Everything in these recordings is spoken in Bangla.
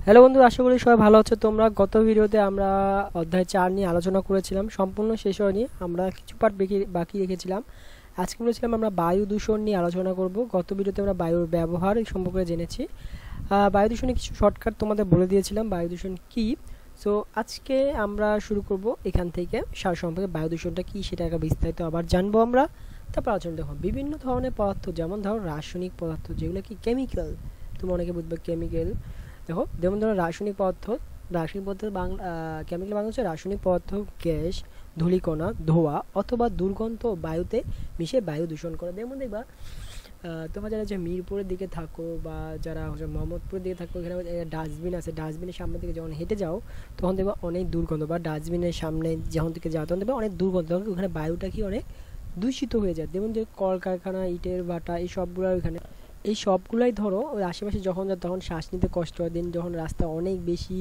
হ্যালো বন্ধু, আশা করি সবাই ভালো আছো। তোমরা গত ভিডিওতে আমরা অধ্যায় 4 নিয়ে আলোচনা করেছিলাম, সম্পূর্ণ শেষ হয়নি, আমরা কিছু পার্ট বাকি রেখেছিলাম। আজকে বলেছিলাম আমরা বায়ু দূষণ নিয়ে আলোচনা করব। গত ভিডিওতে আমরা বায়ুর ব্যবহার সম্পর্কে জেনেছি। বায়ু দূষণে কিছু শর্টকাট তোমাদের বলে দিয়েছিলাম বায়ু দূষণ কী। সো আজকে আমরা শুরু করব এখান থেকে, সার সম্পর্কে বায়ু দূষণটা কী সেটা একটা বিস্তারিত আবার জানবো আমরা। তারপর আলোচনা দেখো বিভিন্ন ধরনের পদার্থ, যেমন ধরো রাসায়নিক পদার্থ যেগুলো কি কেমিক্যাল, তুমি অনেকে বুঝবে কেমিক্যাল। দেখো যেমন ধরো রাসায়নিক পদার্থ বাংলা কেমিক্যাল বাংলা হচ্ছে রাসায়নিক পদার্থ, গ্যাস, ধূলিকণা, ধোঁয়া অথবা দুর্গন্ধ বায়ুতে মিশে বায়ু দূষণ করে। যেমন দেখবা তোমরা যারা যে মিরপুরের দিকে থাকো বা যারা হচ্ছে মোহাম্মদপুরের দিকে থাকো, এখানে ডাস্টবিন আছে, ডাস্টবিনের সামনে থেকে যখন হেঁটে যাও তখন দেখবা অনেক দুর্গন্ধ, বা ডাস্টবিনের সামনে যখন থেকে যাও তখন দেখবা অনেক দুর্গন্ধ, তখন ওখানে বায়ুটা কি অনেক দূষিত হয়ে যায়। যেমন যে কলকারখানা, ইটের ভাটা, এই সবগুলো ওইখানে, এই সবগুলাই ধরো ওই আশেপাশে যখন যায় তখন শ্বাস নিতে কষ্ট হয়। দিন যখন রাস্তা অনেক বেশি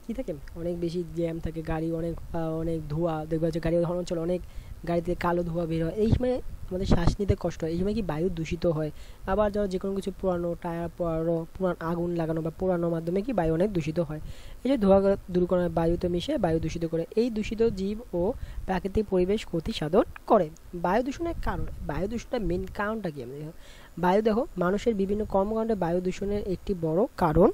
কী থাকে, অনেক বেশি জ্যাম থাকে, গাড়ি অনেক অনেক ধোঁয়া, দেখবা যে গাড়ি হর্ন চলে, অনেক গাড়িতে কালো ধোঁয়া বের হয়, এই সময় আমাদের শ্বাস নিতে কষ্ট হয়, এই সময় কি বায়ু দূষিত হয়। আবার ধরো যে কোনো কিছু পুরানো টায়ার পোড়ানো, পুরান আগুন লাগানো বা পোড়ানোর মাধ্যমে কি বায়ু অনেক দূষিত হয়। এই যে ধোঁয়া দুর্ঘটনা বায়ুতে মিশে বায়ু দূষিত করে, এই দূষিত জীব ও প্রাকৃতিক পরিবেশ ক্ষতি সাধন করে। বায়ু দূষণের কারণ, বায়ু দূষণের মেন কারণটা কি? আমাদের বায়ু দেখো মানুষের বিভিন্ন কর্মকাণ্ডে বায়ু দূষণের একটি বড় কারণ।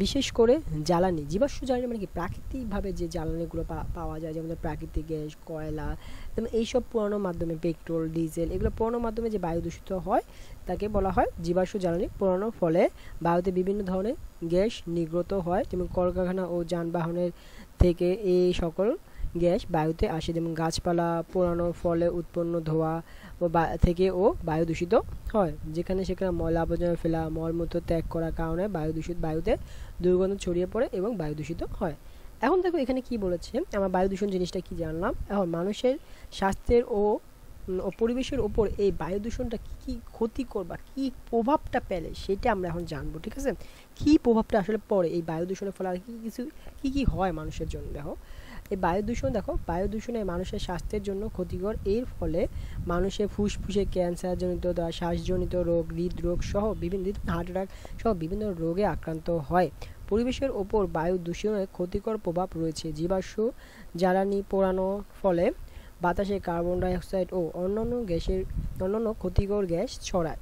বিশেষ করে জ্বালানি, জীবাশ্ম জ্বালানি মানে কি প্রাকৃতিকভাবে যে জ্বালানিগুলো পাওয়া যায়, যেমন প্রাকৃতিক গ্যাস, কয়লা, যেমন এইসব পোড়ানোর মাধ্যমে, পেট্রোল, ডিজেল, এগুলো পোড়ানোর মাধ্যমে যে বায়ু দূষিত হয় তাকে বলা হয় জীবাশ্ম জ্বালানি। পোড়ানোর ফলে বায়ুতে বিভিন্ন ধরনের গ্যাস নির্গত হয়, যেমন কলকারখানা ও যানবাহনের থেকে এই সকল গ্যাস বায়ুতে আসে। যেমন গাছপালা পোড়ানোর ফলে উৎপন্ন ধোঁয়া ও থেকেও বায়ু দূষিত হয়। যেখানে সেখানে ময়লা আবর্জনা ফেলা, মলমূত্র ত্যাগ করার কারণে বায়ুতে দুর্গন্ধ ছড়িয়ে পড়ে এবং বায়ু দূষিত হয়। এখন দেখো এখানে কি বলেছে, আমরা বায়ু দূষণ জিনিসটা কি জানলাম। এখন মানুষের স্বাস্থ্যের ও পরিবেশের ওপর এই বায়ু দূষণটা কী কী ক্ষতিকর বা কী প্রভাবটা ফেলে সেটা আমরা এখন জানবো, ঠিক আছে? কী প্রভাবটা আসলে পড়ে এই বায়ু দূষণের ফলে, আর কী হয় মানুষের জন্য। দেখো এই বায়ু দূষণ, দেখো বায়ু দূষণে মানুষের স্বাস্থ্যের জন্য ক্ষতিকর। এর ফলে মানুষের ফুসফুসে ক্যান্সারজনিত, শ্বাসজনিত রোগ, হৃদরোগ সহ বিভিন্ন হার্ট অ্যাটাক সহ বিভিন্ন রোগে আক্রান্ত হয়। পরিবেশের ওপর বায়ু দূষণের ক্ষতিকর প্রভাব রয়েছে। জীবাশ্ম জ্বালানি পোড়ানোর ফলে বাতাসে কার্বন ডাইঅক্সাইড ও অন্যান্য ক্ষতিকর গ্যাস ছড়ায়।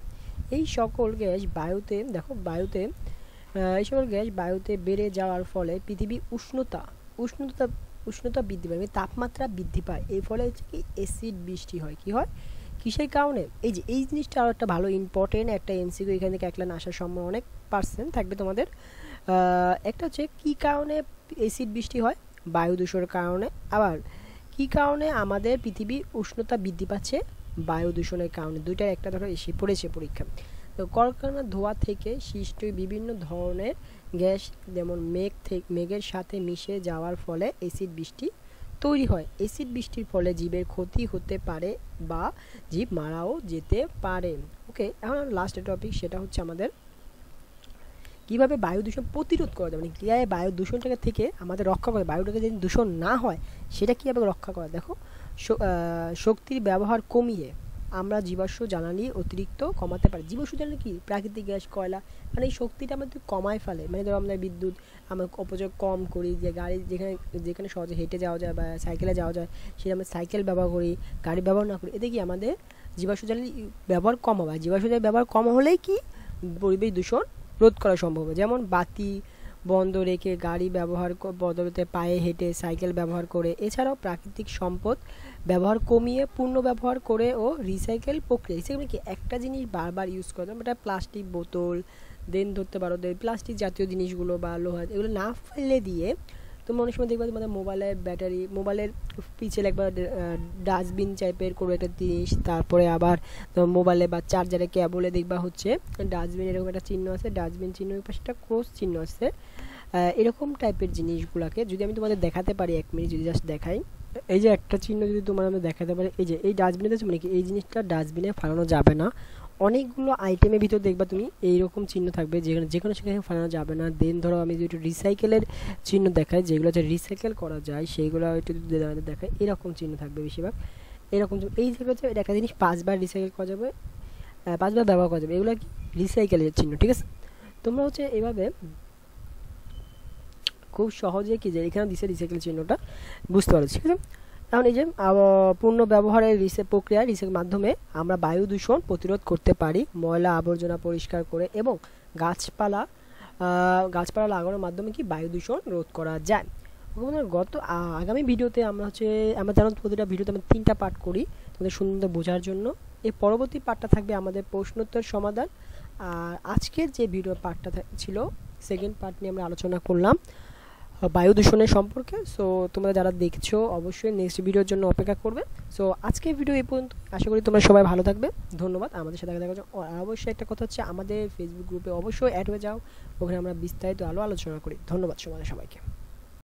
এই সকল গ্যাস বায়ুতে, দেখো বায়ুতে এই সকল গ্যাস বায়ুতে বেড়ে যাওয়ার ফলে পৃথিবীর উষ্ণতা উষ্ণতা বৃদ্ধি পায়, তাপমাত্রা বৃদ্ধি পায়। এর ফলে হচ্ছে কি অ্যাসিড বৃষ্টি হয়। কি হয়? কিসের কারণে? এই যে এই জিনিসটা আরও একটা ভালো ইম্পর্টেন্ট একটা এমসিকিউ, এখান থেকে এক লাইন আসার সম্ভাবনা অনেক পার্সেন্ট থাকবে তোমাদের। একটা হচ্ছে কী কারণে অ্যাসিড বৃষ্টি হয়? বায়ু দূষণের কারণে। আবার কী কারণে আমাদের পৃথিবীর উষ্ণতা বৃদ্ধি পাচ্ছে? বায়ু দূষণের কারণে। দুইটার একটা ধরো এসে পড়েছে পরীক্ষা। তো কলকারখানার ধোঁয়া থেকে সৃষ্ট বিভিন্ন ধরনের গ্যাস, যেমন মেঘের সাথে মিশে যাওয়ার ফলে অ্যাসিড বৃষ্টি তৈরি হয়। অ্যাসিড বৃষ্টির ফলে জীবের ক্ষতি হতে পারে বা জীব মারাও যেতে পারে। ওকে, এখন লাস্ট টপিক, সেটা হচ্ছে আমাদের কীভাবে বায়ু দূষণ প্রতিরোধ করা যায়, মানে কীভাবে বায়ু দূষণটাকে থেকে আমাদের রক্ষা করে, বায়ুটাকে যদি দূষণ না হয় সেটা কীভাবে রক্ষা করা। দেখো শক্তির ব্যবহার কমিয়ে আমরা জীবাশ্ম জ্বালানি অতিরিক্ত কমাতে পারি। জীবাশ্ম জ্বালানি কি? প্রাকৃতিক গ্যাস, কয়লা, মানে এই শক্তিটা আমাদের কমায় ফেলে। মানে ধরো আমরা বিদ্যুৎ আমরা অপচয় কম করি, যে গাড়ি যেখানে যেখানে সহজে হেঁটে যাওয়া যায় বা সাইকেলে যাওয়া যায় সেটা আমরা সাইকেল ব্যবহার করি, গাড়ি ব্যবহার না করি। এতে কি আমাদের জীবাশ্ম জ্বালানি ব্যবহার কম হবে। জীবাশ্ম জ্বালানি ব্যবহার কম হলেই কি পরিবেশ দূষণ রোধ করা সম্ভব। যেমন বাতি বন্ধ রেখে, গাড়ি ব্যবহার বদলাতে পায়ে হেঁটে, সাইকেল ব্যবহার করে, এছাড়াও প্রাকৃতিক সম্পদ ব্যবহার কমিয়ে পূর্ণ ব্যবহার করে ও রিসাইকেল প্রক্রিয়া। রিসাইকেল কি? একটা জিনিস বারবার ইউজ করা, এটা প্লাস্টিক বোতল দেন ধরতে পারো, প্লাস্টিক জাতীয় জিনিসগুলো বা লোহা, এগুলো না ফেলে দিয়ে তুমি অনেক সময় দেখবা তোমাদের মোবাইলের ব্যাটারি, মোবাইলের পিছনে একবার ডাস্টবিন টাইপের কোনো একটা জিনিস, তারপরে আবার মোবাইলে বা চার্জারে কেবলে দেখবা হচ্ছে ডাস্টবিন এরকম একটা চিহ্ন আছে, ডাস্টবিন চিহ্ন পাশে একটা ক্রস চিহ্ন আছে। এরকম টাইপের জিনিসগুলোকে যদি আমি তোমাদের দেখাতে পারি, 1 মিনিট যদি জাস্ট দেখাই, এই যে একটা চিহ্ন যদি তোমার আমি দেখাতে পারি, এই যে এই ডাস্টবিনে দেখছো, মানে কি এই জিনিসটা ডাস্টবিনে ফালানো যাবে না। অনেকগুলো আইটেমের ভিতর দেখবা তুমি এইরকম চিহ্ন থাকবে যেখানে সেখানে ফালানো যাবে না। দেন ধরো আমি যদি একটু রিসাইকেলের চিহ্ন দেখাই, যেগুলো হচ্ছে রিসাইকেল করা যায় সেইগুলো একটু দেখায়, এরকম চিহ্ন থাকবে বেশিরভাগ। এরকম এই থেকে হচ্ছে এটা একটা জিনিস 5বার রিসাইকেল করা যাবে, 5বার ব্যবহার করা যাবে, এগুলো কি রিসাইকেলের চিহ্ন, ঠিক আছে? তোমরা হচ্ছে এইভাবে খুব সহজে কি যে এখানে দিছে রিসাইকেল চিহ্নটা বুঝতে পারছি, ঠিক আছে। এখন এই যে পূর্ণ ব্যবহারের প্রক্রিয়া রিসাইকেল মাধ্যমে আমরা বায়ু দূষণ প্রতিরোধ করতে পারি, ময়লা আবর্জনা পরিষ্কার করে এবং গাছপালা লাগানোর মাধ্যমে কি বায়ু দূষণ রোধ করা যায়। আগামী ভিডিওতে আমরা জানো প্রতিটা ভিডিওতে আমরা 3টা পার্ট করি তোমাদের সুন্দর বোঝার জন্য। এই পরবর্তী পার্টটা থাকবে আমাদের প্রশ্নোত্তর সমাধান। আর আজকের যে ভিডিও পার্টটা ছিল সেকেন্ড পার্ট নিয়ে আমরা আলোচনা করলাম বায়ু দূষণের সম্পর্কে। সো তোমরা যারা দেখছো অবশ্যই নেক্সট ভিডিওর জন্য অপেক্ষা করবে। সো আজকের ভিডিও এই পর্যন্ত, আশা করি তোমরা সবাই ভালো থাকবে। ধন্যবাদ আমাদের সাথে দেখার জন্য। অবশ্যই একটা কথা হচ্ছে, আমাদের ফেসবুক গ্রুপে অবশ্যই অ্যাড হয়ে যাও, ওখানে আমরা বিস্তারিত আলোচনা করি। ধন্যবাদ সবাইকে।